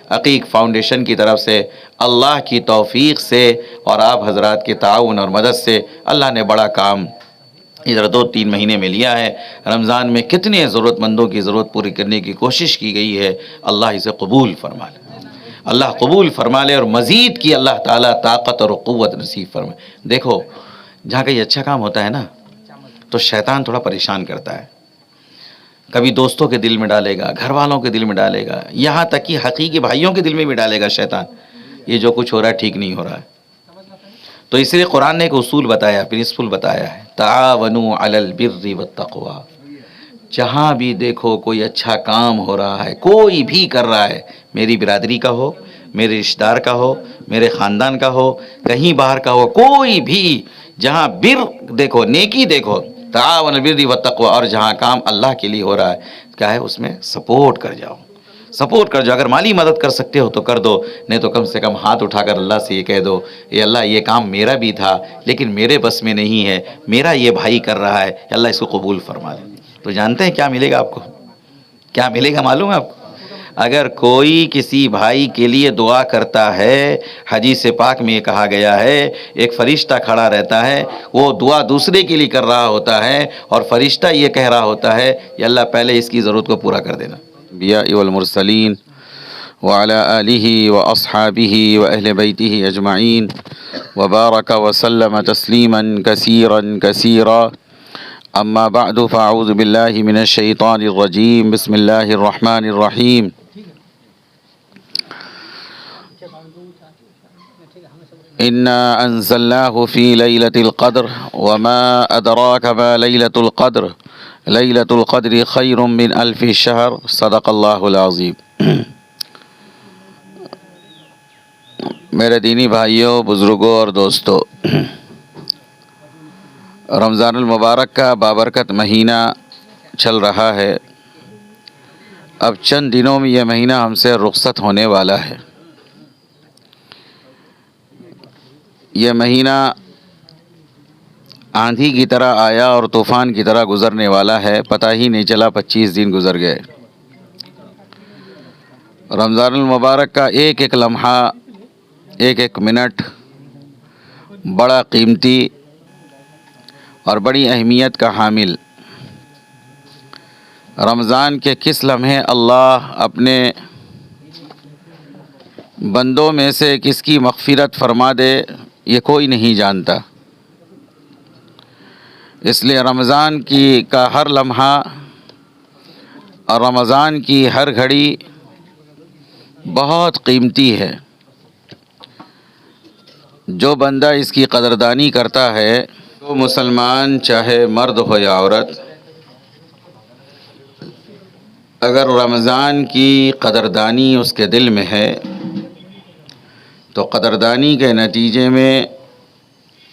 عقیق foundation کی طرف سے اللہ کی توفیق سے اور آپ حضرات کے تعاون اور مدد سے اللہ نے بڑا کام ادھر 2-3 مہینے میں لیا ہے۔ رمضان میں کتنے ضرورت مندوں کی ضرورت پوری کرنے کی کوشش کی گئی ہے، اللہ اسے قبول فرما لے، اللہ قبول فرما لے اور مزید کی اللہ تعالیٰ طاقت اور قوت نصیب فرمائے۔ دیکھو جہاں کہیں اچھا کام ہوتا ہے نا تو شیطان تھوڑا پریشان کرتا ہے، کبھی دوستوں کے دل میں ڈالے گا، گھر والوں کے دل میں ڈالے گا، یہاں تک کہ حقیقی بھائیوں کے دل میں بھی ڈالے گا شیطان، یہ جو کچھ ہو رہا ہے ٹھیک نہیں ہو رہا ہے۔ تو اس لیے قرآن نے ایک اصول بتایا، پرنسپل بتایا ہے، تعاونوا علی البر والتقوی۔ جہاں بھی دیکھو کوئی اچھا کام ہو رہا ہے، کوئی بھی کر رہا ہے، میری برادری کا ہو، میرے رشتہ دار کا ہو، میرے خاندان کا ہو، کہیں باہر کا ہو، کوئی بھی جہاں بر دیکھو، نیکی دیکھو، تعاون البر والتقوی، اور جہاں کام اللہ کے لیے ہو رہا ہے کیا ہے اس میں سپورٹ کر جاؤ، سپورٹ کر جاؤ۔ اگر مالی مدد کر سکتے ہو تو کر دو، نہیں تو کم سے کم ہاتھ اٹھا کر اللہ سے یہ کہہ دو، اے اللہ یہ کام میرا بھی تھا لیکن میرے بس میں نہیں ہے، میرا یہ بھائی کر رہا ہے، اللہ اس کو قبول فرما لے۔ تو جانتے ہیں کیا ملے گا آپ کو؟ کیا ملے گا معلوم ہے آپ کو؟ اگر کوئی کسی بھائی کے لیے دعا کرتا ہے، حدیث پاک میں یہ کہا گیا ہے ایک فرشتہ کھڑا رہتا ہے، وہ دعا دوسرے کے لیے کر رہا ہوتا ہے اور فرشتہ یہ کہہ رہا ہوتا ہے کہ اللہ پہلے اس کی ضرورت کو پورا کر دینا۔ انبیاء والمرسلین وعلى آلہ واصحابہ واہل بیتہ اجمعین وبارک وسلم تسلیما کثیرا کثیرا، اما بعد فاعوذ باللہ من الشیطان الرجیم، بسم اللہ الرحمن الرحیم۔ انا انزلناه في ليلة القدر وما ادراك ما ليلة القدر ليلة القدر خير من الف شهر، صدق اللہ العظیم۔ میرے دینی بھائیوں، بزرگوں اور دوستوں، رمضان المبارک کا بابرکت مہینہ چل رہا ہے۔ اب چند دنوں میں یہ مہینہ ہم سے رخصت ہونے والا ہے۔ یہ مہینہ آندھی کی طرح آیا اور طوفان کی طرح گزرنے والا ہے، پتہ ہی نہیں چلا 25 دن گزر گئے۔ رمضان المبارک کا ایک ایک لمحہ، ایک ایک منٹ بڑا قیمتی اور بڑی اہمیت کا حامل۔ رمضان کے کس لمحے اللہ اپنے بندوں میں سے کس کی مغفرت فرما دے یہ کوئی نہیں جانتا۔ اس لیے رمضان کا ہر لمحہ اور رمضان کی ہر گھڑی بہت قیمتی ہے۔ جو بندہ اس کی قدردانی کرتا ہے، وہ مسلمان چاہے مرد ہو یا عورت، اگر رمضان کی قدردانی اس کے دل میں ہے تو قدردانی کے نتیجے میں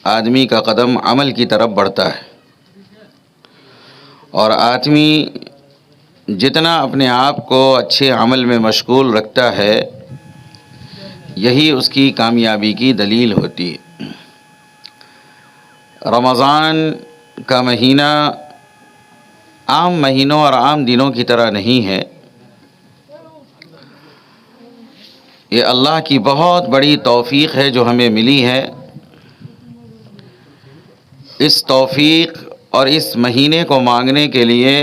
آدمی کا قدم عمل کی طرف بڑھتا ہے، اور آدمی جتنا اپنے آپ کو اچھے عمل میں مشغول رکھتا ہے یہی اس کی کامیابی کی دلیل ہوتی ہے۔ رمضان کا مہینہ عام مہینوں اور عام دنوں کی طرح نہیں ہے، یہ اللہ کی بہت بڑی توفیق ہے جو ہمیں ملی ہے۔ اس توفیق اور اس مہینے کو مانگنے کے لیے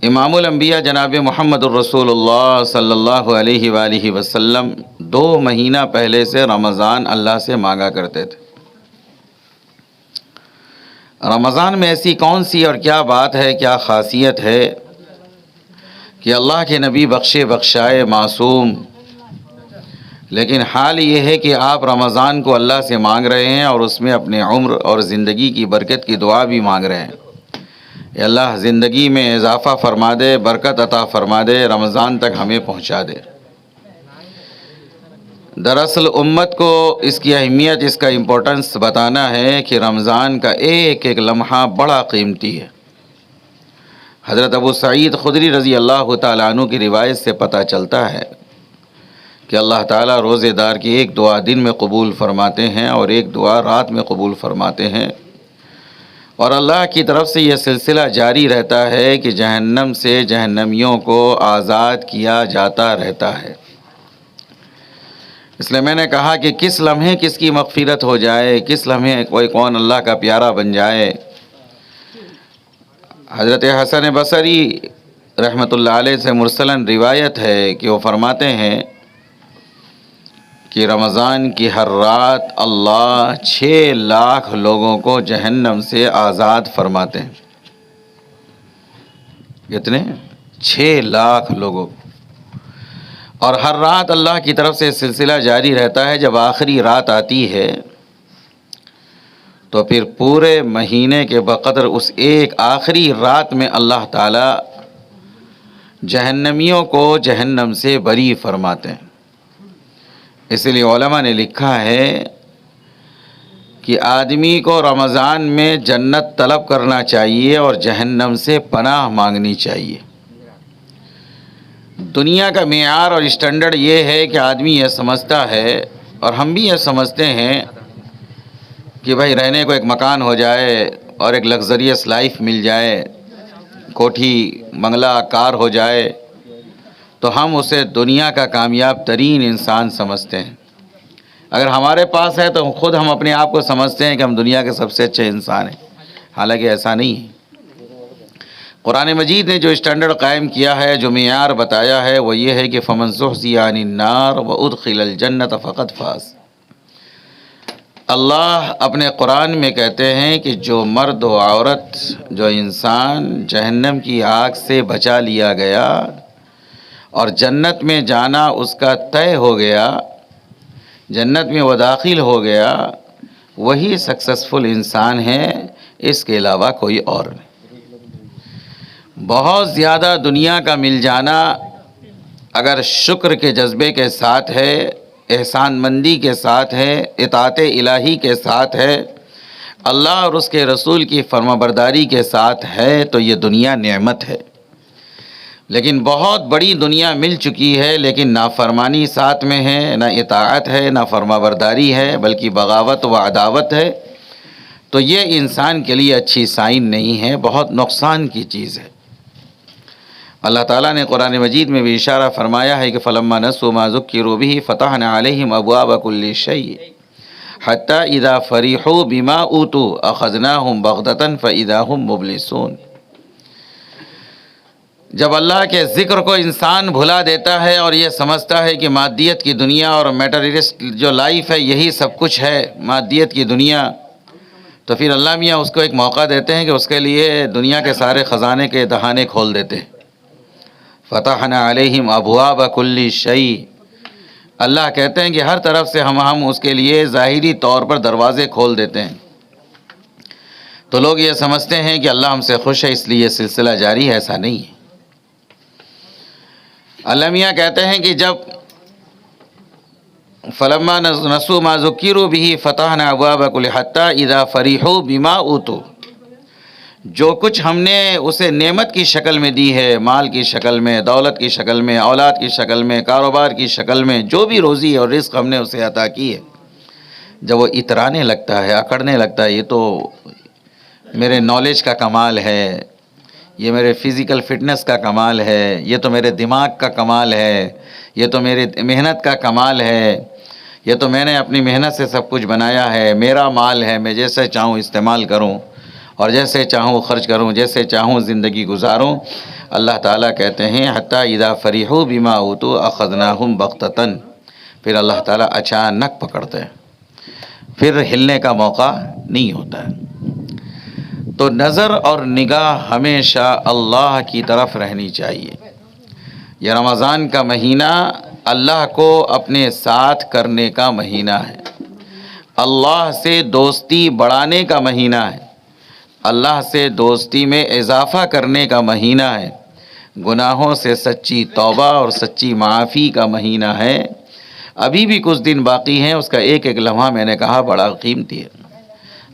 امام الانبیاء جناب محمد الرسول اللہ صلی اللہ علیہ وآلہ وسلم 2 مہینہ پہلے سے رمضان اللہ سے مانگا کرتے تھے۔ رمضان میں ایسی کون سی اور کیا بات ہے، کیا خاصیت ہے کہ اللہ کے نبی بخشے بخشائے معصوم، لیکن حال یہ ہے کہ آپ رمضان کو اللہ سے مانگ رہے ہیں اور اس میں اپنے عمر اور زندگی کی برکت کی دعا بھی مانگ رہے ہیں۔ اے اللہ زندگی میں اضافہ فرما دے، برکت عطا فرما دے، رمضان تک ہمیں پہنچا دے۔ دراصل امت کو اس کی اہمیت، اس کا امپورٹنس بتانا ہے کہ رمضان کا ایک ایک لمحہ بڑا قیمتی ہے۔ حضرت ابو سعید خدری رضی اللہ تعالیٰ عنہ کی روایت سے پتہ چلتا ہے کہ اللہ تعالیٰ روزے دار کی ایک دعا دن میں قبول فرماتے ہیں اور ایک دعا رات میں قبول فرماتے ہیں، اور اللہ کی طرف سے یہ سلسلہ جاری رہتا ہے کہ جہنم سے جہنمیوں کو آزاد کیا جاتا رہتا ہے۔ اس لیے میں نے کہا کہ کس لمحے کس کی مغفرت ہو جائے، کس لمحے کوئی کون اللہ کا پیارا بن جائے۔ حضرت حسن بصری رحمۃ اللہ علیہ سے مرسلاً روایت ہے کہ وہ فرماتے ہیں کہ رمضان کی ہر رات اللہ 6 لاکھ لوگوں کو جہنم سے آزاد فرماتے ہیں۔ کتنے؟ 6 لاکھ لوگوں کو۔ اور ہر رات اللہ کی طرف سے سلسلہ جاری رہتا ہے۔ جب آخری رات آتی ہے تو پھر پورے مہینے کے بقدر اس ایک آخری رات میں اللہ تعالی جہنمیوں کو جہنم سے بری فرماتے ہیں۔ اس لیے علماء نے لکھا ہے کہ آدمی کو رمضان میں جنت طلب کرنا چاہیے اور جہنم سے پناہ مانگنی چاہیے۔ دنیا کا معیار اور اسٹینڈرڈ یہ ہے کہ آدمی یہ سمجھتا ہے، اور ہم بھی یہ سمجھتے ہیں، کہ بھائی رہنے کو ایک مکان ہو جائے اور ایک لگزریس لائف مل جائے، کوٹھی بنگلہ کار ہو جائے تو ہم اسے دنیا کا کامیاب ترین انسان سمجھتے ہیں۔ اگر ہمارے پاس ہے تو خود ہم اپنے آپ کو سمجھتے ہیں کہ ہم دنیا کے سب سے اچھے انسان ہیں، حالانکہ ایسا نہیں ہے۔ قرآن مجید نے جو اسٹینڈرڈ قائم کیا ہے، جو معیار بتایا ہے، وہ یہ ہے کہ فَمَن زُحْزِحَ عَنِ النَّارِ وَأُدْخِلَ الْجَنَّةَ فَقَدْ فَازَ۔ اللہ اپنے قرآن میں کہتے ہیں کہ جو مرد و عورت، جو انسان جہنم کی آگ سے بچا لیا گیا اور جنت میں جانا اس کا طے ہو گیا، جنت میں وہ داخل ہو گیا، وہی سکسیسفل انسان ہے، اس کے علاوہ کوئی اور نہیں۔ بہت زیادہ دنیا کا مل جانا اگر شکر کے جذبے کے ساتھ ہے، احسان مندی کے ساتھ ہے، اطاعت الہی کے ساتھ ہے، اللہ اور اس کے رسول کی فرمانبرداری کے ساتھ ہے، تو یہ دنیا نعمت ہے۔ لیکن بہت بڑی دنیا مل چکی ہے، لیکن نافرمانی ساتھ میں ہے، نہ اطاعت ہے، نہ فرمانبرداری ہے، بلکہ بغاوت و عداوت ہے، تو یہ انسان کے لیے اچھی سائن نہیں ہے، بہت نقصان کی چیز ہے۔ اللہ تعالیٰ نے قرآن مجید میں بھی اشارہ فرمایا ہے کہ فَلَمَّا نَسُوا مَا ذُكِّرُوا بِهِ فَتَحْنَا عَلَيْهِمْ أَبْوَابَ كُلِّ شَيْءٍ حَتَّى إِذَا فَرِحُوا بِمَا أُوتُوا أَخَذْنَاهُمْ بَغْتَةً فَإِذَا هُمْ مُبْلِسُونَ۔ جب اللہ کے ذکر کو انسان بھلا دیتا ہے اور یہ سمجھتا ہے کہ مادیت کی دنیا اور میٹریلسٹ جو لائف ہے یہی سب کچھ ہے، مادیت کی دنیا، تو پھر اللہ میاں اس کو ایک موقع دیتے ہیں کہ اس کے لیے دنیا کے سارے خزانے کے دہانے کھول دیتے ہیں۔ فتحنا علیہم ابواب کل شیء، اللہ کہتے ہیں کہ ہر طرف سے ہم اس کے لیے ظاہری طور پر دروازے کھول دیتے ہیں، تو لوگ یہ سمجھتے ہیں کہ اللہ ہم سے خوش ہے اس لیے یہ سلسلہ جاری ہے، ایسا نہیں ہے۔ اللہ میاں کہتے ہیں کہ جب فلما نسوا ما ذکروا به فتحنا ابواب کل حتی اذا فرحوا بما اوتوا، جو کچھ ہم نے اسے نعمت کی شکل میں دی ہے، مال کی شکل میں، دولت کی شکل میں، اولاد کی شکل میں، کاروبار کی شکل میں، جو بھی روزی اور رزق ہم نے اسے عطا کی ہے، جب وہ اترانے لگتا ہے، اکڑنے لگتا ہے، یہ تو میرے نالج کا کمال ہے، یہ میرے فزیکل فٹنس کا کمال ہے، یہ تو میرے دماغ کا کمال ہے، یہ تو میرے محنت کا کمال ہے، یہ تو میں نے اپنی محنت سے سب کچھ بنایا ہے، میرا مال ہے، میں جیسے چاہوں استعمال کروں اور جیسے چاہوں خرچ کروں، جیسے چاہوں زندگی گزاروں۔ اللہ تعالیٰ کہتے ہیں حتی اذا فرحوا بما اوتوا اخذناہم بغتۃ، پھر اللہ تعالیٰ اچانک پکڑتے ہیں، پھر ہلنے کا موقع نہیں ہوتا ہے۔ تو نظر اور نگاہ ہمیشہ اللہ کی طرف رہنی چاہیے۔ یہ رمضان کا مہینہ اللہ کو اپنے ساتھ کرنے کا مہینہ ہے، اللہ سے دوستی بڑھانے کا مہینہ ہے، اللہ سے دوستی میں اضافہ کرنے کا مہینہ ہے، گناہوں سے سچی توبہ اور سچی معافی کا مہینہ ہے۔ ابھی بھی کچھ دن باقی ہیں، اس کا ایک ایک لمحہ میں نے کہا بڑا قیمتی ہے۔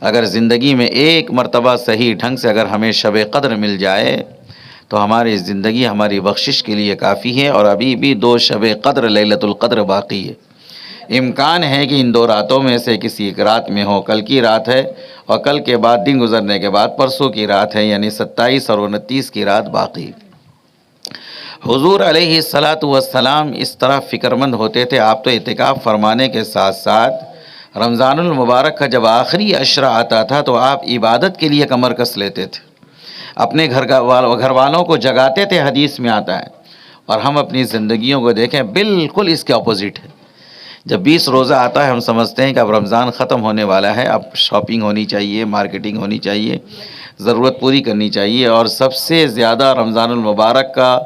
اگر زندگی میں ایک مرتبہ صحیح ڈھنگ سے اگر ہمیں شب قدر مل جائے تو ہماری زندگی ہماری بخشش کے لیے کافی ہے، اور ابھی بھی 2 شب قدر لیلۃ القدر باقی ہے۔ امکان ہے کہ ان 2 راتوں میں سے کسی ایک رات میں ہو. کل کی رات ہے اور کل کے بعد دن گزرنے کے بعد پرسوں کی رات ہے، یعنی 27 اور 29 کی رات باقی. حضور علیہ الصلاۃ والسلام اس طرح فکر مند ہوتے تھے. آپ تو اعتکاف فرمانے کے ساتھ ساتھ رمضان المبارک کا جب آخری عشرہ آتا تھا تو آپ عبادت کے لیے کمر کس لیتے تھے، اپنے گھر والوں کو جگاتے تھے. حدیث میں آتا ہے. اور ہم اپنی زندگیوں کو دیکھیں بالکل اس کے اپوزٹ ہے. جب 20 روزہ آتا ہے ہم سمجھتے ہیں کہ اب رمضان ختم ہونے والا ہے، اب شاپنگ ہونی چاہیے، مارکیٹنگ ہونی چاہیے، ضرورت پوری کرنی چاہیے. اور سب سے زیادہ رمضان المبارک کا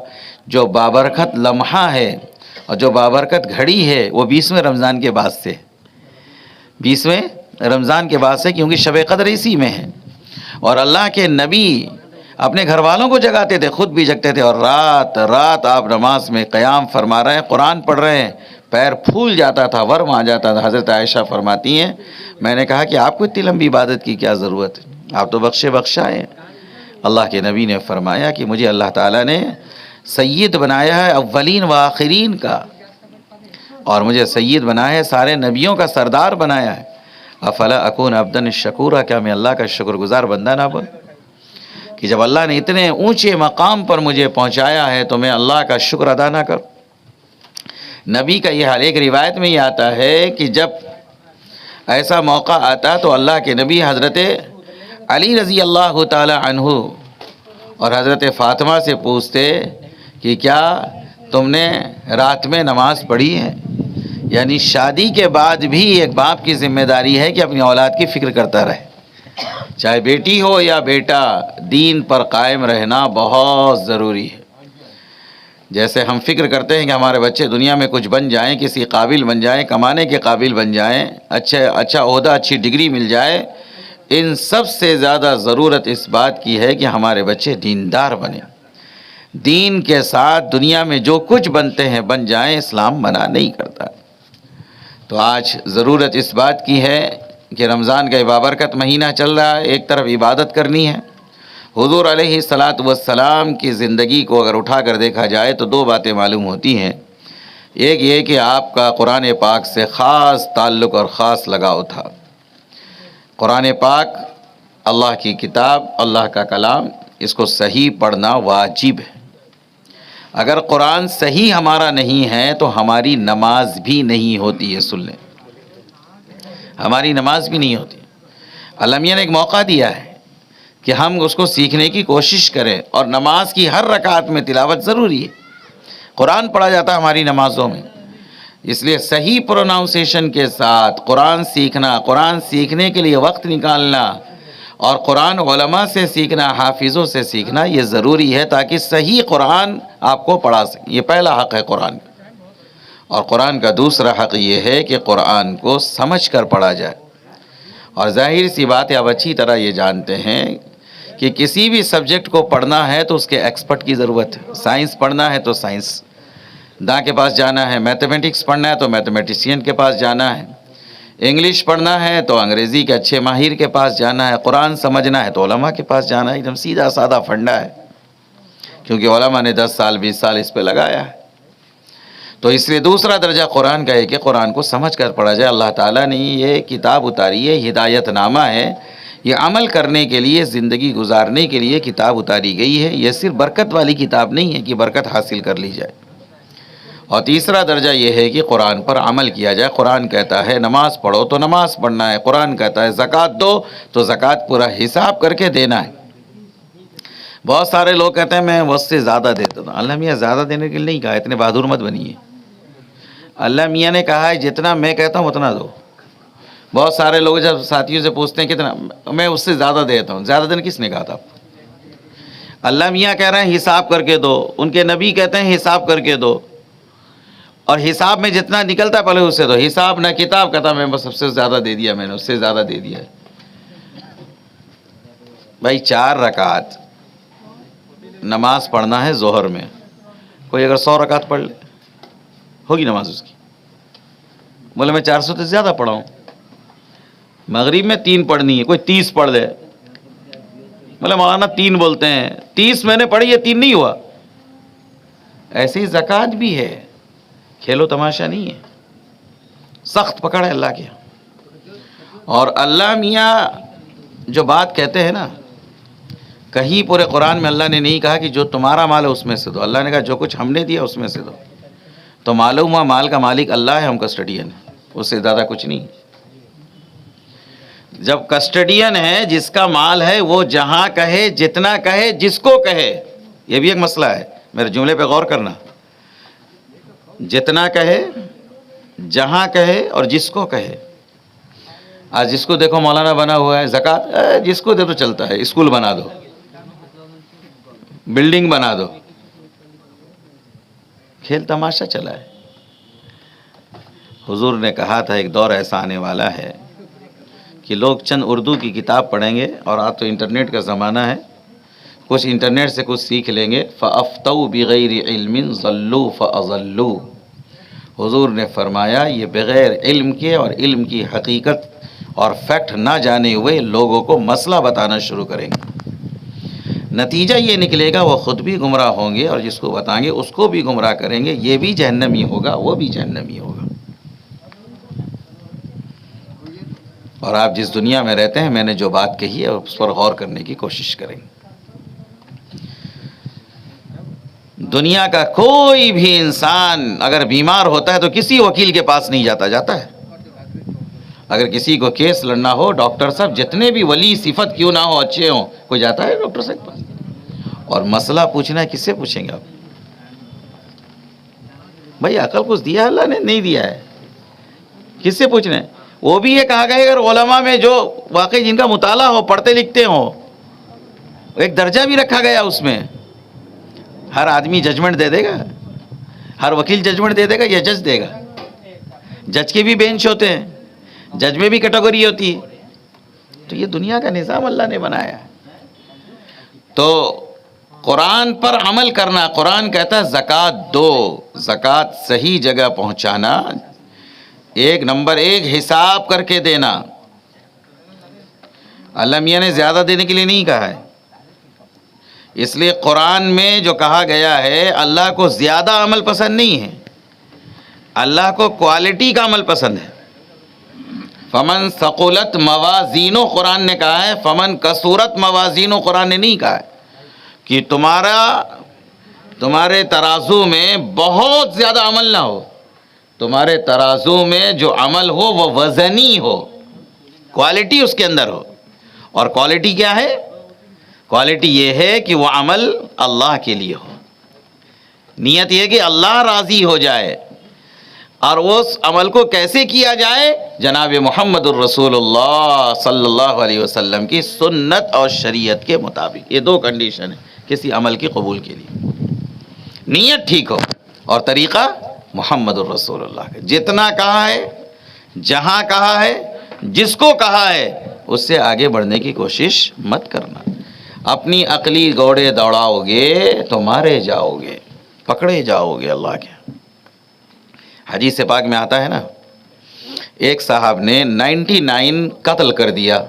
جو بابرکت لمحہ ہے اور جو بابرکت گھڑی ہے وہ 20ویں رمضان کے بعد سے، 20ویں رمضان کے بعد سے، کیونکہ شب قدر اسی میں ہے. اور اللہ کے نبی اپنے گھر والوں کو جگاتے تھے، خود بھی جگتے تھے، اور رات رات آپ نماز میں قیام فرما رہے ہیں، قرآن پڑھ رہے ہیں، پیر پھول جاتا تھا، ورم آ جاتا تھا. حضرت عائشہ فرماتی ہیں میں نے کہا کہ آپ کو اتنی لمبی عبادت کی کیا ضرورت ہے، آپ تو بخشا ہیں. اللہ کے نبی نے فرمایا کہ مجھے اللہ تعالیٰ نے سید بنایا ہے اولین و آخرین کا، اور مجھے سید بنایا ہے، سارے نبیوں کا سردار بنایا ہے. افلا اکون عبدا شکورا، کیا میں اللہ کا شکر گزار بندہ نہ بن، کہ جب اللہ نے اتنے اونچے مقام پر مجھے پہنچایا ہے تو میں اللہ کا شکر ادا نہ کروں. نبی کا یہ حال. ایک روایت میں یہ آتا ہے کہ جب ایسا موقع آتا تو اللہ کے نبی حضرت علی رضی اللہ تعالی عنہ اور حضرت فاطمہ سے پوچھتے کہ کیا تم نے رات میں نماز پڑھی ہے؟ یعنی شادی کے بعد بھی ایک باپ کی ذمہ داری ہے کہ اپنی اولاد کی فکر کرتا رہے، چاہے بیٹی ہو یا بیٹا، دین پر قائم رہنا بہت ضروری ہے. جیسے ہم فکر کرتے ہیں کہ ہمارے بچے دنیا میں کچھ بن جائیں، کسی قابل بن جائیں، کمانے کے قابل بن جائیں، اچھا عہدہ، اچھی ڈگری مل جائے، ان سب سے زیادہ ضرورت اس بات کی ہے کہ ہمارے بچے دیندار بنیں، دین کے ساتھ دنیا میں جو کچھ بنتے ہیں بن جائیں، اسلام منع نہیں کرتا. تو آج ضرورت اس بات کی ہے کہ رمضان کا بابرکت مہینہ چل رہا ہے، ایک طرف عبادت کرنی ہے. حضور علیہ الصلاۃ والسلام کی زندگی کو اگر اٹھا کر دیکھا جائے تو 2 باتیں معلوم ہوتی ہیں. ایک یہ کہ آپ کا قرآن پاک سے خاص تعلق اور خاص لگاؤ تھا. قرآن پاک اللہ کی کتاب، اللہ کا کلام، اس کو صحیح پڑھنا واجب ہے. اگر قرآن صحیح ہمارا نہیں ہے تو ہماری نماز بھی نہیں ہوتی ہے. سن لیں، ہماری نماز بھی نہیں ہوتی. اللہ میاں نے ایک موقع دیا ہے کہ ہم اس کو سیکھنے کی کوشش کریں، اور نماز کی ہر رکعت میں تلاوت ضروری ہے. قرآن پڑھا جاتا ہے ہماری نمازوں میں، اس لیے صحیح پروناؤنسیشن کے ساتھ قرآن سیکھنا، قرآن سیکھنے کے لیے وقت نکالنا، اور قرآن علماء سے سیکھنا، حافظوں سے سیکھنا، یہ ضروری ہے تاکہ صحیح قرآن آپ کو پڑھا سکیں. یہ پہلا حق ہے قرآن کا. اور قرآن کا دوسرا حق یہ ہے کہ قرآن کو سمجھ کر پڑھا جائے. اور ظاہر سی بات ہے، آپ اچھی طرح یہ جانتے ہیں کہ کسی بھی سبجیکٹ کو پڑھنا ہے تو اس کے ایکسپرٹ کی ضرورت ہے. سائنس پڑھنا ہے تو سائنس داں کے پاس جانا ہے، میتھمیٹکس پڑھنا ہے تو میتھمیٹیشین کے پاس جانا ہے، انگلش پڑھنا ہے تو انگریزی کے اچھے ماہر کے پاس جانا ہے، قرآن سمجھنا ہے تو علماء کے پاس جانا ہے. ایک دم سیدھا سادہ فنڈا ہے، کیونکہ علماء نے 10 سال 20 سال اس پہ لگایا ہے. تو اس لیے دوسرا درجہ قرآن کا ہے کہ قرآن کو سمجھ کر پڑھا جائے. اللہ تعالیٰ نے یہ کتاب اتاری ہے، ہدایت نامہ ہے، یہ عمل کرنے کے لیے، زندگی گزارنے کے لیے کتاب اتاری گئی ہے. یہ صرف برکت والی کتاب نہیں ہے کہ برکت حاصل کر لی جائے. اور تیسرا درجہ یہ ہے کہ قرآن پر عمل کیا جائے. قرآن کہتا ہے نماز پڑھو تو نماز پڑھنا ہے، قرآن کہتا ہے زکوٰۃ دو تو زکوٰۃ پورا حساب کر کے دینا ہے. بہت سارے لوگ کہتے ہیں میں اس سے زیادہ دیتا ہوں. اللہ میاں زیادہ دینے کے لیے نہیں کہا، اتنے بہادر مت بنیے. اللہ میاں نے کہا ہے جتنا میں کہتا ہوں اتنا دو. بہت سارے لوگ جب ساتھیوں سے پوچھتے ہیں کتنا، میں اس سے زیادہ دیتا ہوں. زیادہ دینے کس نے کہا تھا؟ اللہ میاں کہہ رہے ہیں حساب کر کے دو، ان کے نبی کہتے ہیں حساب کر کے دو، اور حساب میں جتنا نکلتا ہے پہلے اس سے دو. حساب نہ کتاب، کہتا میں بس سب سے زیادہ دے دیا، میں نے اس سے زیادہ دے دیا. بھائی 4 رکعت نماز پڑھنا ہے ظہر میں، کوئی اگر 100 رکعت پڑھ لے ہوگی نماز اس کی. بولے میں 400 سے زیادہ پڑھا ہوں. مغرب میں 3 پڑھنی ہے، کوئی 30 پڑھ لے. بولے مولانا 3 بولتے ہیں، 30 میں نے پڑھی ہے، 3 نہیں ہوا. ایسی زکوٰۃ بھی ہے، کھیلو تماشا نہیں ہے. سخت پکڑ ہے اللہ کی. اور اللہ میاں جو بات کہتے ہیں نا، کہیں پورے قرآن میں اللہ نے نہیں کہا کہ جو تمہارا مال ہے اس میں سے دو. اللہ نے کہا جو کچھ ہم نے دیا اس میں سے دو. تو معلوم ہوا مال کا مالک اللہ ہے، ہم کسٹڈین ہیں، اس سے زیادہ کچھ نہیں. جب کسٹڈین ہے، جس کا مال ہے وہ جہاں کہے، جتنا کہے، جس کو کہے. یہ بھی ایک مسئلہ ہے، میرے جملے پہ غور کرنا. جتنا کہے، جہاں کہے، اور جس کو کہے. آج جس کو دیکھو مولانا بنا ہوا ہے، زکوٰۃ جس کو دے تو چلتا ہے، اسکول بنا دو، بلڈنگ بنا دو. کھیل تماشا چلا ہے. حضور نے کہا تھا ایک دور ایسا آنے والا ہے کہ لوگ چند اردو کی کتاب پڑھیں گے، اور آج تو انٹرنیٹ کا زمانہ ہے، کچھ انٹرنیٹ سے کچھ سیکھ لیں گے. فَأَفْتَوْا بِغَيْرِ عِلْمٍ ضَلُّوا فَأَضَلُّوا. حضور نے فرمایا یہ بغیر علم کے اور علم کی حقیقت اور فیکٹ نہ جانے ہوئے لوگوں کو مسئلہ بتانا شروع کریں گے. نتیجہ یہ نکلے گا وہ خود بھی گمراہ ہوں گے، اور جس کو بتائیں گے اس کو بھی گمراہ کریں گے. یہ بھی جہنمی ہوگا، وہ بھی جہنمی ہوگا. اور آپ جس دنیا میں رہتے ہیں، میں نے جو بات کہی ہے اس پر غور کرنے کی کوشش کریں. دنیا کا کوئی بھی انسان اگر بیمار ہوتا ہے تو کسی وکیل کے پاس نہیں جاتا ہے. اگر کسی کو کیس لڑنا ہو، ڈاکٹر صاحب جتنے بھی ولی صفت کیوں نہ ہو، اچھے ہوں، کوئی جاتا ہے ڈاکٹر صاحب کے پاس؟ اور مسئلہ پوچھنا ہے، کس سے پوچھیں گے آپ؟ بھائی عقل کچھ دیا ہے اللہ نے؟ نہیں دیا ہے. کس سے پوچھنا ہے؟ وہ بھی یہ کہا گیا اگر علماء میں جو واقعی جن کا مطالعہ ہو، پڑھتے لکھتے ہوں، ایک درجہ بھی رکھا گیا اس میں. ہر آدمی ججمنٹ دے دے گا؟ ہر وکیل ججمنٹ دے دے گا یا جج دے گا؟ جج کے بھی بینچ ہوتے ہیں، جج میں بھی کیٹیگری ہوتی ہے. تو یہ دنیا کا نظام اللہ نے بنایا ہے. تو قرآن پر عمل کرنا. قرآن کہتا ہے زکوٰۃ دو، زکوٰۃ صحیح جگہ پہنچانا، ایک نمبر ایک حساب کر کے دینا. اللہ میاں نے زیادہ دینے کے لیے نہیں کہا ہے. اس لیے قرآن میں جو کہا گیا ہے، اللہ کو زیادہ عمل پسند نہیں ہے، اللہ کو کوالٹی کا عمل پسند ہے. فمن ثقلت موازینو قرآن نے کہا ہے، فمن کثرت موازینو قرآن نے نہیں کہا ہے کہ تمہارے ترازو میں بہت زیادہ عمل نہ ہو. تمہارے ترازو میں جو عمل ہو وہ وزنی ہو، کوالٹی اس کے اندر ہو. اور کوالٹی کیا ہے؟ کوالٹی یہ ہے کہ وہ عمل اللہ کے لیے ہو. نیت یہ کہ اللہ راضی ہو جائے. اور اس عمل کو کیسے کیا جائے؟ جناب محمد الرسول اللہ صلی اللہ علیہ وسلم کی سنت اور شریعت کے مطابق. یہ دو کنڈیشن ہے کسی عمل کی قبول کے لیے. نیت ٹھیک ہو اور طریقہ محمد الرسول اللہ کا. جتنا کہا ہے، جہاں کہا ہے، جس کو کہا ہے، اس سے آگے بڑھنے کی کوشش مت کرنا. اپنی عقلی گھوڑے دوڑاؤ گے تو مارے جاؤ گے، پکڑے جاؤ گے اللہ کے. حدیث پاک میں آتا ہے نا، ایک صاحب نے 99 قتل کر دیا.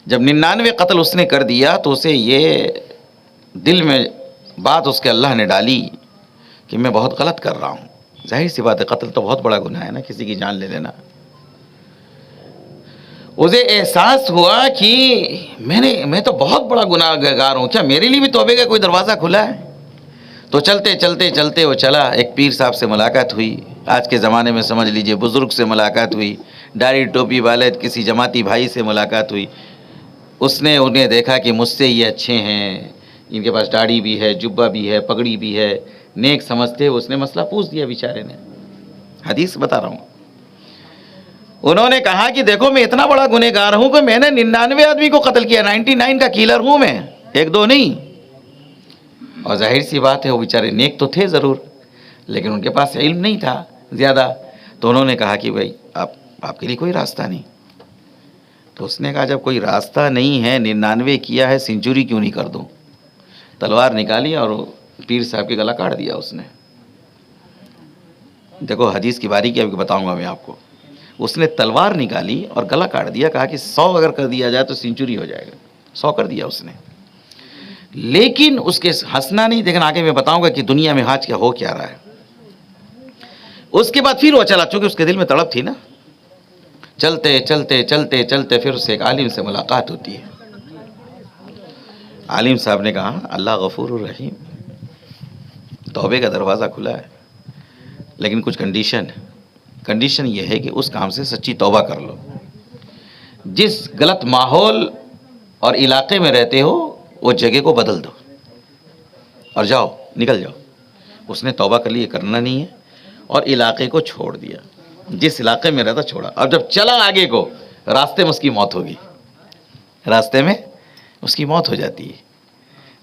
جب 99 قتل اس نے کر دیا تو اسے یہ دل میں بات اس کے اللہ نے ڈالی کہ میں بہت غلط کر رہا ہوں. ظاہر سی بات ہے، قتل تو بہت بڑا گناہ ہے نا، کسی کی جان لے لینا. اسے احساس ہوا کہ میں تو بہت بڑا گناہ گار ہوں، کیا میرے لیے بھی توبے کا کوئی دروازہ کھلا ہے؟ تو چلتے وہ چلا. ایک پیر صاحب سے ملاقات ہوئی. آج کے زمانے میں سمجھ لیجئے بزرگ سے ملاقات ہوئی. داڑھی ٹوپی والے کسی جماعتی بھائی سے ملاقات ہوئی. اس نے انہیں دیکھا کہ مجھ سے یہ اچھے ہیں، ان کے پاس داڑھی بھی ہے، جبہ بھی ہے، پگڑی بھی ہے، نیک سمجھتے. اس نے مسئلہ پوچھ دیا بیچارے نے. حدیث بتا رہا ہوں. انہوں نے کہا کہ دیکھو میں اتنا بڑا گنہگار ہوں کہ میں نے 99 آدمی کو قتل کیا، 99 کا کیلر ہوں میں، ایک دو نہیں. اور ظاہر سی بات ہے وہ بیچارے نیک تو تھے ضرور، لیکن ان کے پاس علم نہیں تھا زیادہ. تو انہوں نے کہا کہ بھائی آپ کے لیے کوئی راستہ نہیں. تو اس نے کہا جب کوئی راستہ نہیں ہے، 99 کیا ہے، سینچری کیوں نہیں کر دوں؟ تلوار نکالی اور پیر صاحب کے گلا کاٹ دیا اس نے. دیکھو حدیث کی باریکی ابھی بتاؤں گا میں آپ کو. اس نے تلوار نکالی اور گلا کاٹ دیا. کہا کہ 100 اگر کر دیا جائے تو سینچری ہو جائے گا. 100 کر دیا اس نے. لیکن اس کے ہنسنا نہیں، دیکھنا آگے میں بتاؤں گا کہ دنیا میں آج کیا ہو کیا رہا ہے. اس کے بعد پھر وہ چلا، چونکہ اس کے دل میں تڑپ تھی نا. چلتے چلتے چلتے چلتے پھر اس سے ایک عالم سے ملاقات ہوتی ہے. عالم صاحب نے کہا اللہ غفور الرحیم، توبے کا دروازہ کھلا ہے، لیکن کچھ کنڈیشن یہ ہے کہ اس کام سے سچی توبہ کر لو. جس غلط ماحول اور علاقے میں رہتے ہو وہ جگہ کو بدل دو اور جاؤ، نکل جاؤ. اس نے توبہ کر لی، یہ کرنا نہیں ہے، اور علاقے کو چھوڑ دیا. جس علاقے میں رہتا چھوڑا. اب جب چلا آگے کو، راستے میں اس کی موت ہوگی. راستے میں اس کی موت ہو جاتی ہے.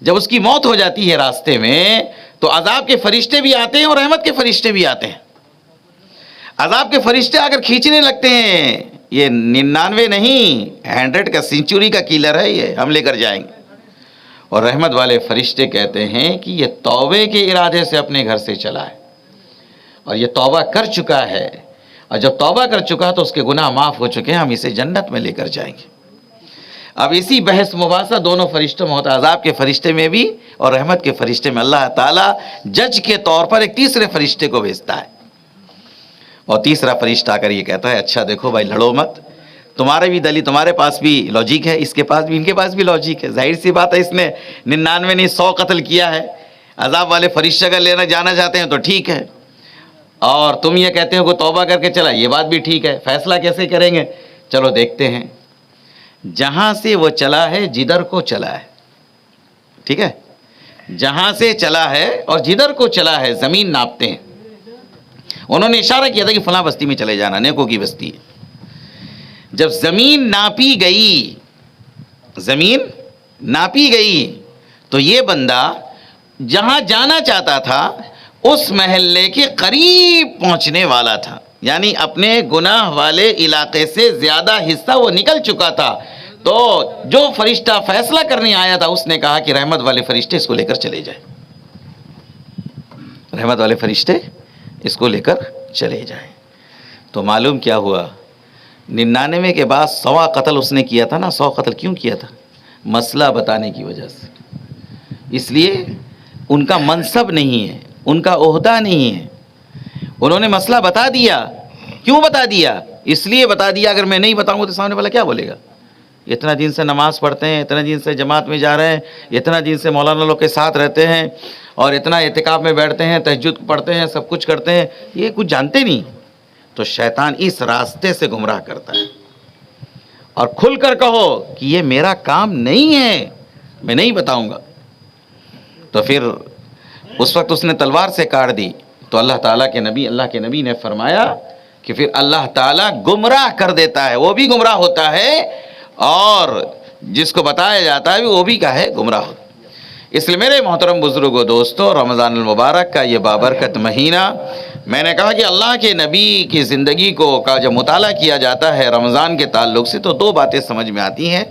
جب اس کی موت ہو جاتی ہے راستے میں، تو عذاب کے فرشتے بھی آتے ہیں اور رحمت کے فرشتے بھی آتے ہیں. عذاب کے فرشتے آ کر کھینچنے لگتے ہیں، یہ 99 نہیں، 100 کا، سینچری کا کیلر ہے، یہ ہم لے کر جائیں گے. اور رحمت والے فرشتے کہتے ہیں کہ یہ توبے کے ارادے سے اپنے گھر سے چلا ہے اور یہ توبہ کر چکا ہے، اور جب توبہ کر چکا تو اس کے گناہ معاف ہو چکے ہیں، ہم اسے جنت میں لے کر جائیں گے. اب اسی بحث مباحثہ دونوں فرشتوں میں ہوتا ہے، عذاب کے فرشتے میں بھی اور رحمت کے فرشتے میں. اللہ تعالیٰ جج کے طور پر ایک تیسرے فرشتے کو بھیجتا ہے، اور تیسرا فرشتہ آ کر یہ کہتا ہے اچھا دیکھو بھائی، لڑو مت، تمہارے بھی دلیل، تمہارے پاس بھی لاجک ہے، اس کے پاس بھی، ان کے پاس بھی لاجک ہے. ظاہر سی بات ہے، اس نے 99 نہیں 100 قتل کیا ہے. عذاب والے فرشتے اگر لینا جانا چاہتے ہیں تو ٹھیک ہے، اور تم یہ کہتے ہو کہ توبہ کر کے چلا، یہ بات بھی ٹھیک ہے. فیصلہ کیسے کریں گے؟ چلو دیکھتے ہیں. جہاں سے وہ چلا ہے، جدھر کو چلا ہے، ٹھیک ہے، جہاں سے چلا ہے اور جدھر کو چلا ہے، زمین ناپتے ہیں. انہوں نے اشارہ کیا تھا کہ فلاں بستی میں چلے جانا، نیکوں کی بستی ہے. جب زمین ناپی گئی تو یہ بندہ جہاں جانا چاہتا تھا اس محلے کے قریب پہنچنے والا تھا، یعنی اپنے گناہ والے علاقے سے زیادہ حصہ وہ نکل چکا تھا. تو جو فرشتہ فیصلہ کرنے آیا تھا اس نے کہا کہ رحمت والے فرشتے اس کو لے کر چلے جائیں، رحمت والے فرشتے اس کو لے کر چلے جائیں. تو معلوم کیا ہوا، 99 کے بعد 100 قتل اس نے کیا تھا نا. 100 قتل کیوں کیا تھا؟ مسئلہ بتانے کی وجہ سے. اس لیے ان کا منصب نہیں ہے، ان کا عہدہ نہیں ہے، انہوں نے مسئلہ بتا دیا. کیوں بتا دیا؟ اس لیے بتا دیا، اگر میں نہیں بتاؤں گا تو سامنے والا کیا بولے گا؟ اتنا دن سے نماز پڑھتے ہیں، اتنا دن سے جماعت میں جا رہے ہیں، اتنا دن سے مولانا لوگ کے ساتھ رہتے ہیں، اور اتنا اعتکاف میں بیٹھتے ہیں، تہجد پڑھتے ہیں، سب کچھ کرتے ہیں، یہ کچھ جانتے نہیں. تو شیطان اس راستے سے گمراہ کرتا ہے. اور کھل کر کہو کہ یہ میرا کام نہیں ہے، میں نہیں بتاؤں گا، تو پھر اس وقت اس نے تلوار سے کاٹ دی. تو اللہ کے نبی نے فرمایا کہ پھر اللہ تعالیٰ گمراہ کر دیتا ہے، وہ بھی گمراہ ہوتا ہے، اور جس کو بتایا جاتا ہے وہ بھی کیا ہے، گمراہ ہوتا ہے. اس لیے میرے محترم بزرگوں، دوستوں، رمضان المبارک کا یہ بابرکت مہینہ، میں نے کہا کہ اللہ کے نبی کی زندگی کا جب مطالعہ کیا جاتا ہے رمضان کے تعلق سے، تو 2 باتیں سمجھ میں آتی ہیں.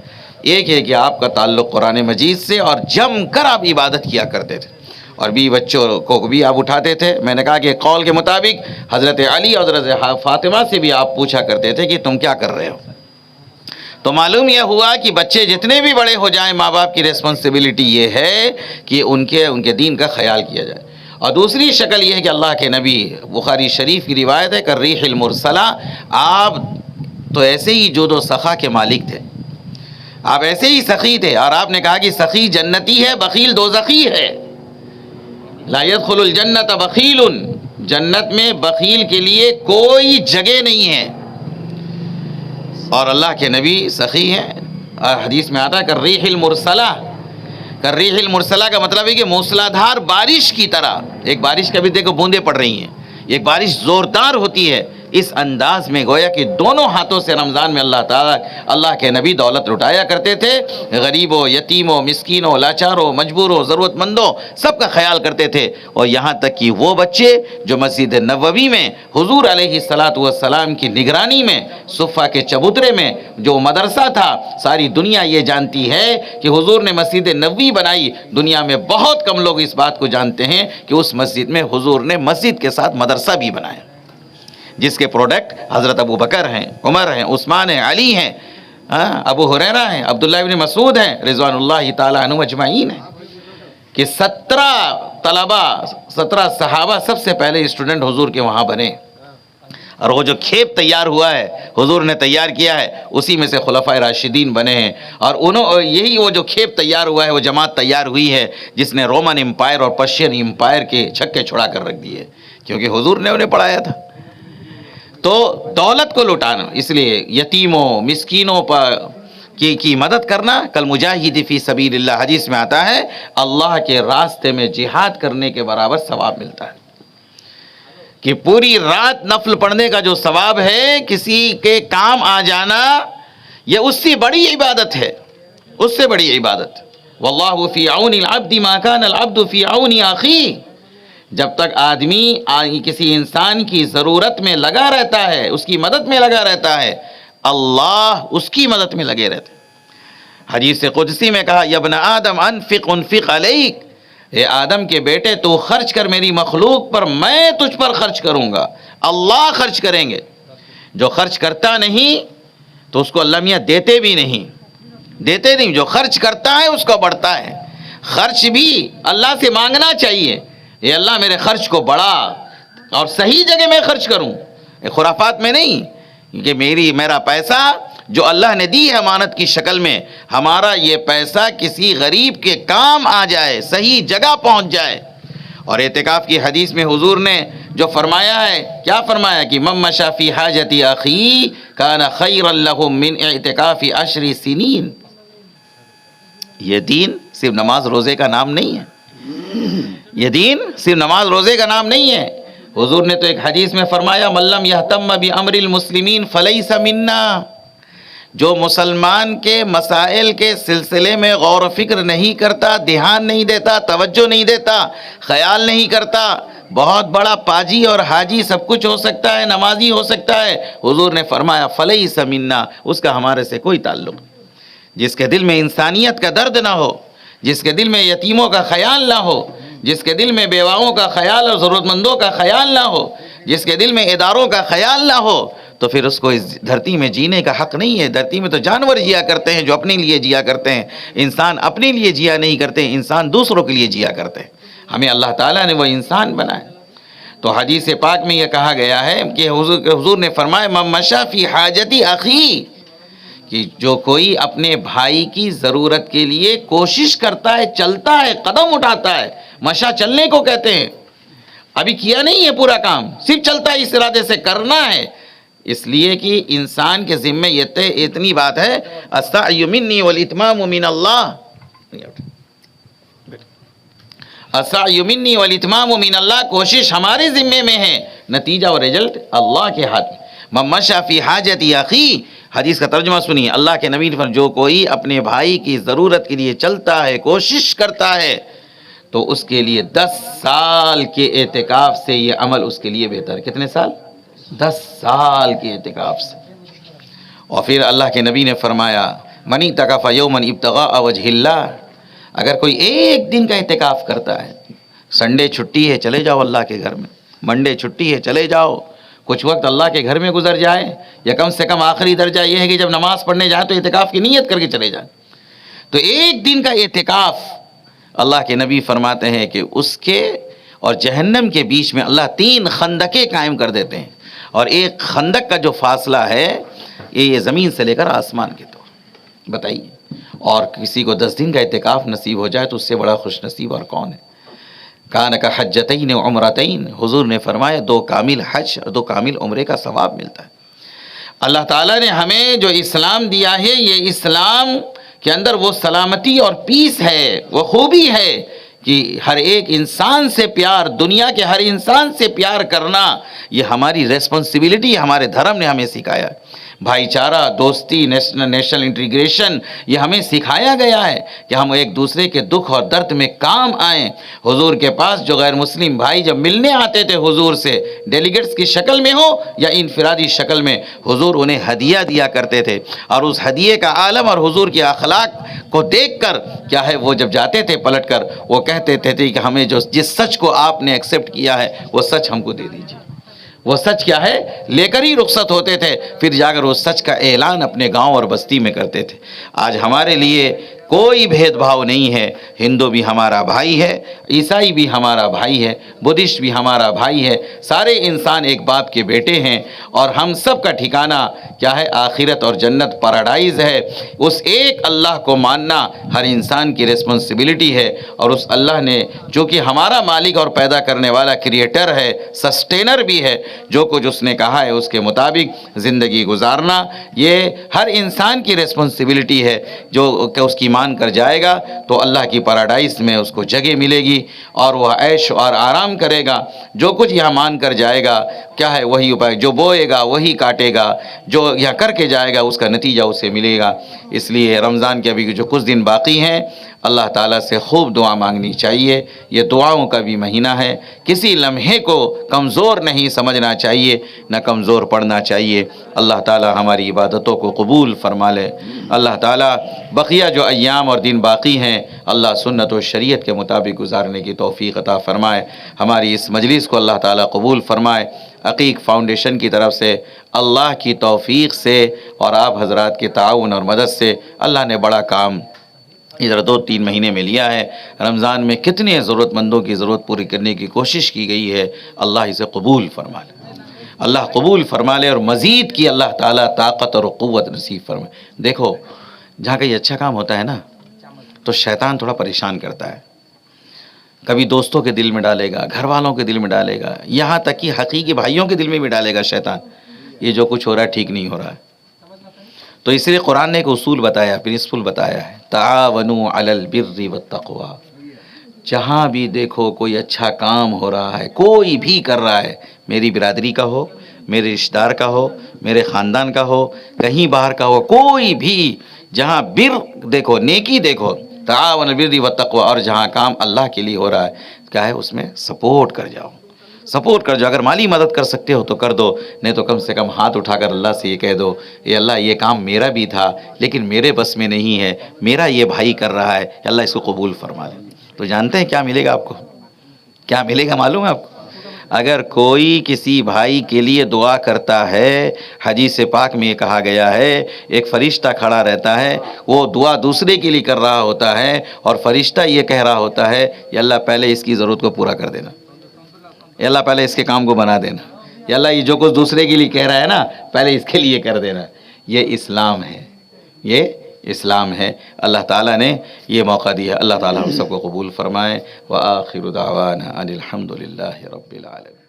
ایک ہے کہ آپ کا تعلق قرآن مجید سے، اور جم کر آپ عبادت کیا کرتے تھے، اور بھی بچوں کو بھی آپ اٹھاتے تھے. میں نے کہا کہ قول کے مطابق حضرت علی اور حضرت فاطمہ سے بھی آپ پوچھا کرتے تھے کہ تم کیا کر رہے ہو. تو معلوم یہ ہوا کہ بچے جتنے بھی بڑے ہو جائیں، ماں باپ کی ریسپانسبلٹی یہ ہے کہ ان کے دین کا خیال کیا جائے. اور دوسری شکل یہ ہے کہ اللہ کے نبی، بخاری شریف کی روایت ہے کہ ریح المرسلہ، آپ تو ایسے ہی جود و سخا کے مالک تھے، آپ ایسے ہی سخی تھے. اور آپ نے کہا کہ سخی جنتی ہے، بخیل دوزخی ہے. لا يدخل الجنت بخیل، جنت میں بخیل کے لیے کوئی جگہ نہیں ہے. اور اللہ کے نبی سخی ہیں. اور حدیث میں آتا ہے کہ ریح المرسلہ، کہ ریح المرسلہ کا مطلب ہے کہ موسلادھار بارش کی طرح. ایک بارش کا بھی دیکھو بوندیں پڑ رہی ہیں، ایک بارش زوردار ہوتی ہے. اس انداز میں گویا کہ دونوں ہاتھوں سے رمضان میں اللہ کے نبی دولت لٹایا کرتے تھے. غریبوں، یتیموں، مسکینوں، لاچاروں، مجبوروں، ضرورت مندوں، سب کا خیال کرتے تھے. اور یہاں تک کہ وہ بچے جو مسجد نبوی میں حضور علیہ السلام کی نگرانی میں، صفہ کے چبوترے میں جو مدرسہ تھا، ساری دنیا یہ جانتی ہے کہ حضور نے مسجد نبوی بنائی. دنیا میں بہت کم لوگ اس بات کو جانتے ہیں کہ اس مسجد میں حضور نے مسجد کے ساتھ مدرسہ بھی بنایا، جس کے پروڈکٹ حضرت ابو بکر ہیں، عمر ہیں، عثمان ہیں، علی ہیں، ابو ہریرہ ہیں، عبداللہ ابن مسعود ہیں، رضوان اللہ تعالیٰ عنہ اجمعین ہیں. کہ 17 طلبہ، 17 صحابہ سب سے پہلے اسٹوڈنٹ حضور کے وہاں بنے. اور وہ جو کھیپ تیار ہوا ہے حضور نے تیار کیا ہے، اسی میں سے خلفائے راشدین بنے ہیں، اور یہی وہ جو کھیپ تیار ہوا ہے، وہ جماعت تیار ہوئی ہے جس نے رومن امپائر اور پرشین امپائر کے چھکے چھڑا کر رکھ دیے، کیونکہ حضور نے انہیں پڑھایا تھا۔ تو دولت کو لٹانا، اس لیے یتیموں مسکینوں پر کی مدد کرنا، کل مجاہد فی سبیل اللہ، حدیث میں آتا ہے اللہ کے راستے میں جہاد کرنے کے برابر ثواب ملتا ہے، کہ پوری رات نفل پڑھنے کا جو ثواب ہے، کسی کے کام آ جانا، یہ اس سے بڑی عبادت ہے، اس سے بڑی عبادت۔ واللہ فی عون العبد ما کان العبد فی عون اخیہ، جب تک آدمی کسی انسان کی ضرورت میں لگا رہتا ہے، اس کی مدد میں لگا رہتا ہے، اللہ اس کی مدد میں لگے رہتے۔ حدیث قدسی میں کہا یا ابن آدم انفق انفق علیک، اے آدم کے بیٹے تو خرچ کر میری مخلوق پر، میں تجھ پر خرچ کروں گا، اللہ خرچ کریں گے۔ جو خرچ کرتا نہیں تو اس کو اللہ میاں دیتے بھی نہیں، دیتے نہیں، جو خرچ کرتا ہے اس کو بڑھتا ہے۔ خرچ بھی اللہ سے مانگنا چاہیے، اے اللہ میرے خرچ کو بڑھا اور صحیح جگہ میں خرچ کروں، خرافات میں نہیں، کہ میرا پیسہ جو اللہ نے دی ہے امانت کی شکل میں، ہمارا یہ پیسہ کسی غریب کے کام آ جائے، صحیح جگہ پہنچ جائے۔ اور اعتکاف کی حدیث میں حضور نے جو فرمایا ہے، کیا فرمایا کہ من مشى فی حاجت اخی کان خیرا له من اعتکاف 10 سنین۔ یہ دین صرف نماز روزے کا نام نہیں ہے، یہ دین صرف نماز روزے کا نام نہیں ہے۔ حضور نے تو ایک حدیث میں فرمایا من لم یہتم بامر المسلمین فلیس منا، جو مسلمان کے مسائل کے سلسلے میں غور و فکر نہیں کرتا، دھیان نہیں دیتا، توجہ نہیں دیتا، خیال نہیں کرتا، بہت بڑا پاجی اور حاجی سب کچھ ہو سکتا ہے، نمازی ہو سکتا ہے، حضور نے فرمایا فلیس منا، اس کا ہمارے سے کوئی تعلق نہیں۔ جس کے دل میں انسانیت کا درد نہ ہو، جس کے دل میں یتیموں کا خیال نہ ہو، جس کے دل میں بیواؤں کا خیال اور ضرورت مندوں کا خیال نہ ہو، جس کے دل میں اداروں کا خیال نہ ہو، تو پھر اس کو اس دھرتی میں جینے کا حق نہیں ہے۔ دھرتی میں تو جانور جیا کرتے ہیں جو اپنے لیے جیا کرتے ہیں، انسان اپنے لیے جیا نہیں کرتے، انسان دوسروں کے لیے جیا کرتے ہیں۔ ہمیں اللہ تعالیٰ نے وہ انسان بنایا۔ تو حدیث پاک میں یہ کہا گیا ہے کہ حضور نے فرمایا من مشى فی حاجت اخی، کہ جو کوئی اپنے بھائی کی ضرورت کے لیے کوشش کرتا ہے، چلتا ہے، قدم اٹھاتا ہے، مشا چلنے کو کہتے ہیں، ابھی کیا نہیں ہے پورا کام، صرف چلتا ہے، اس ارادے سے کرنا ہے، اس لیے کہ انسان کے ذمے یہ اتنی بات ہے السعی منی والاتمام من اللہ، السعی منی والاتمام من اللہ، کوشش ہمارے ذمے میں ہے، نتیجہ اور رزلٹ اللہ کے ہاتھ میں۔ من مشى فی حاجت اخی، حدیث کا ترجمہ سنیے، اللہ کے نبی نے فرمایا جو کوئی اپنے بھائی کی ضرورت کے لیے چلتا ہے، کوشش کرتا ہے، تو اس کے لیے 10 سال کے اعتکاف سے یہ عمل اس کے لیے بہتر ہے۔ کتنے سال؟ 10 سال کے اعتکاف سے۔ اور پھر اللہ کے نبی نے فرمایا من اعتکف یوما ابتغاء وجہ اللہ، اگر کوئی ایک دن کا اعتکاف کرتا ہے، سنڈے چھٹی ہے چلے جاؤ اللہ کے گھر میں، منڈے چھٹی ہے چلے جاؤ، کچھ وقت اللہ کے گھر میں گزر جائے، یا کم سے کم آخری درجہ یہ ہے کہ جب نماز پڑھنے جائیں تو اعتکاف کی نیت کر کے چلے جائیں، تو ایک دن کا اعتکاف اللہ کے نبی فرماتے ہیں کہ اس کے اور جہنم کے بیچ میں اللہ 3 خندقیں قائم کر دیتے ہیں، اور ایک خندق کا جو فاصلہ ہے یہ زمین سے لے کر آسمان کے طور، بتائیے، اور کسی کو 10 دن کا اعتکاف نصیب ہو جائے تو اس سے بڑا خوش نصیب اور کون ہے؟ کان کا حجتین عمرتین، حضور نے فرمایا 2 کامل حج اور 2 کامل عمرے کا ثواب ملتا ہے۔ اللہ تعالیٰ نے ہمیں جو اسلام دیا ہے، یہ اسلام کے اندر وہ سلامتی اور پیس ہے، وہ خوبی ہے کہ ہر ایک انسان سے پیار، دنیا کے ہر انسان سے پیار کرنا، یہ ہماری ریسپانسبلٹی، ہمارے دھرم نے ہمیں سکھایا ہے۔ بھائی چارہ، دوستی، نیشنل انٹیگریشن، یہ ہمیں سکھایا گیا ہے کہ ہم ایک دوسرے کے دکھ اور درد میں کام آئیں۔ حضور کے پاس جو غیر مسلم بھائی جب ملنے آتے تھے حضور سے، ڈیلیگیٹس کی شکل میں ہو یا انفرادی شکل میں، حضور انہیں ہدیہ دیا کرتے تھے، اور اس ہدیے کا عالم اور حضور کے اخلاق کو دیکھ کر کیا ہے، وہ جب جاتے تھے پلٹ کر وہ کہتے تھے کہ ہمیں جس سچ کو آپ نے ایکسیپٹ کیا ہے وہ سچ ہم کو دے دیجیے۔ وہ سچ کیا ہے لے کر ہی رخصت ہوتے تھے، پھر جا کر وہ سچ کا اعلان اپنے گاؤں اور بستی میں کرتے تھے۔ آج ہمارے لیے کوئی بھید بھاؤ نہیں ہے، ہندو بھی ہمارا بھائی ہے، عیسائی بھی ہمارا بھائی ہے، بدھسٹ بھی ہمارا بھائی ہے، سارے انسان ایک باپ کے بیٹے ہیں، اور ہم سب کا ٹھکانہ کیا ہے؟ آخرت اور جنت، پیراڈائز ہے۔ اس ایک اللہ کو ماننا ہر انسان کی ریسپانسبلٹی ہے، اور اس اللہ نے جو کہ ہمارا مالک اور پیدا کرنے والا کریٹر ہے، سسٹینر بھی ہے، جو کچھ اس نے کہا ہے اس کے مطابق زندگی گزارنا یہ ہر انسان کی ریسپانسبلٹی ہے۔ جو کہ اس کی مان کر جائے گا تو اللہ کی پیراڈائز میں اس کو جگہ ملے گی، اور وہ عیش اور آرام کرے گا۔ جو کچھ یہاں مان کر جائے گا کیا ہے؟ وہی اپائے، جو بوئے گا وہی کاٹے گا، جو یہاں کر کے جائے گا اس کا نتیجہ اسے ملے گا۔ اس لیے رمضان کے ابھی جو کچھ دن باقی ہیں، اللہ تعالیٰ سے خوب دعا مانگنی چاہیے۔ یہ دعاؤں کا بھی مہینہ ہے، کسی لمحے کو کمزور نہیں سمجھنا چاہیے، نہ کمزور پڑنا چاہیے۔ اللہ تعالیٰ ہماری عبادتوں کو قبول فرما لے۔ اللہ تعالیٰ بقیہ جو ایام اور دن باقی ہیں، اللہ سنت و شریعت کے مطابق گزارنے کی توفیق عطا فرمائے۔ ہماری اس مجلس کو اللہ تعالیٰ قبول فرمائے۔ عقیق فاؤنڈیشن کی طرف سے اللہ کی توفیق سے اور آپ حضرات کے تعاون اور مدد سے اللہ نے بڑا کام ادھر 2-3 مہینے میں لیا ہے۔ رمضان میں کتنے ضرورت مندوں کی ضرورت پوری کرنے کی کوشش کی گئی ہے، اللہ اسے قبول فرما لے، اللہ قبول فرما لے، اور مزید کی اللہ تعالیٰ طاقت اور قوت نصیب فرمائے۔ دیکھو جہاں کہیں اچھا کام ہوتا ہے نا تو شیطان تھوڑا پریشان کرتا ہے، کبھی دوستوں کے دل میں ڈالے گا، گھر والوں کے دل میں ڈالے گا، یہاں تک کہ حقیقی بھائیوں کے دل میں بھی ڈالے گا شیطان، یہ جو کچھ ہو رہا ہے ٹھیک نہیں ہو رہا ہے۔ تو اس لیے قرآن نے ایک اصول بتایا، پرنسپل بتایا ہے، تعاونوا علی البر والتقوی۔ جہاں بھی دیکھو کوئی اچھا کام ہو رہا ہے، کوئی بھی کر رہا ہے، میری برادری کا ہو، میرے رشتہ دار کا ہو، میرے خاندان کا ہو، کہیں باہر کا ہو، کوئی بھی جہاں بر دیکھو، نیکی دیکھو، تعاون البر والتقوی، اور جہاں کام اللہ کے لیے ہو رہا ہے کیا ہے؟ اس میں سپورٹ کر جاؤ، سپورٹ کر جاؤ۔ اگر مالی مدد کر سکتے ہو تو کر دو، نہیں تو کم سے کم ہاتھ اٹھا کر اللہ سے یہ کہہ دو، اے اللہ یہ کام میرا بھی تھا لیکن میرے بس میں نہیں ہے، میرا یہ بھائی کر رہا ہے، اللہ اس کو قبول فرما لے۔ تو جانتے ہیں کیا ملے گا آپ کو؟ کیا ملے گا معلوم ہے آپ کو؟ اگر کوئی کسی بھائی کے لیے دعا کرتا ہے، حدیث پاک میں یہ کہا گیا ہے، ایک فرشتہ کھڑا رہتا ہے، وہ دعا دوسرے کے لیے کر رہا ہوتا ہے، اور فرشتہ یہ کہہ رہا ہوتا ہے، یا اللہ پہلے اس کی ضرورت کو پورا کر دینا، یا اللہ پہلے اس کے کام کو بنا دینا، یا اللہ یہ جو کچھ دوسرے کے لیے کہہ رہا ہے نا پہلے اس کے لیے کر دینا۔ یہ اسلام ہے، یہ اسلام ہے۔ اللہ تعالیٰ نے یہ موقع دیا، اللہ تعالیٰ ہم سب کو قبول فرمائے۔ وآخر دعوانا ان الحمد للہ رب العالمین۔